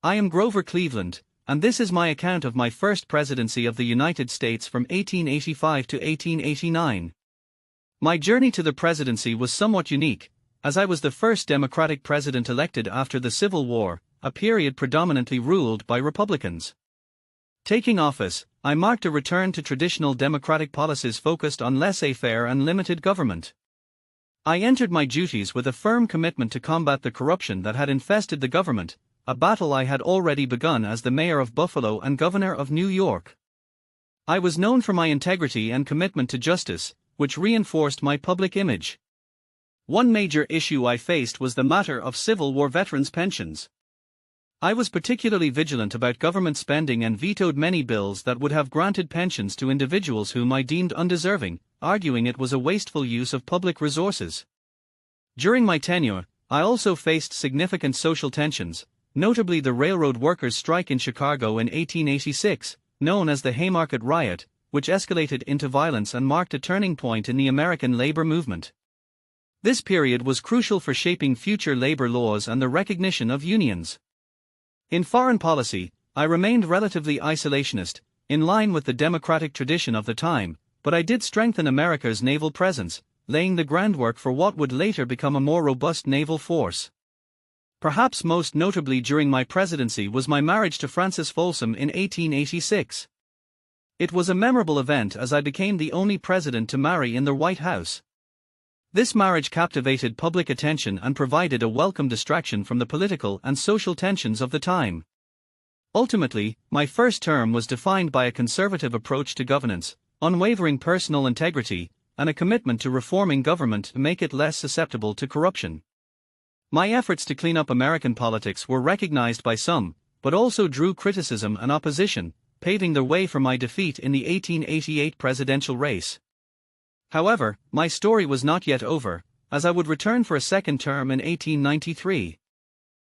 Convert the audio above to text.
I am Grover Cleveland, and this is my account of my first presidency of the United States from 1885 to 1889. My journey to the presidency was somewhat unique, as I was the first Democratic president elected after the Civil War, a period predominantly ruled by Republicans. Taking office, I marked a return to traditional Democratic policies focused on laissez-faire and limited government. I entered my duties with a firm commitment to combat the corruption that had infested the government, a battle I had already begun as the mayor of Buffalo and governor of New York. I was known for my integrity and commitment to justice, which reinforced my public image. One major issue I faced was the matter of Civil War veterans' pensions. I was particularly vigilant about government spending and vetoed many bills that would have granted pensions to individuals whom I deemed undeserving, arguing it was a wasteful use of public resources. During my tenure, I also faced significant social tensions, notably the railroad workers' strike in Chicago in 1886, known as the Haymarket Riot, which escalated into violence and marked a turning point in the American labor movement. This period was crucial for shaping future labor laws and the recognition of unions. In foreign policy, I remained relatively isolationist, in line with the democratic tradition of the time, but I did strengthen America's naval presence, laying the groundwork for what would later become a more robust naval force. Perhaps most notably during my presidency was my marriage to Frances Folsom in 1886. It was a memorable event as I became the only president to marry in the White House. This marriage captivated public attention and provided a welcome distraction from the political and social tensions of the time. Ultimately, my first term was defined by a conservative approach to governance, unwavering personal integrity, and a commitment to reforming government to make it less susceptible to corruption. My efforts to clean up American politics were recognized by some, but also drew criticism and opposition, paving the way for my defeat in the 1888 presidential race. However, my story was not yet over, as I would return for a second term in 1893.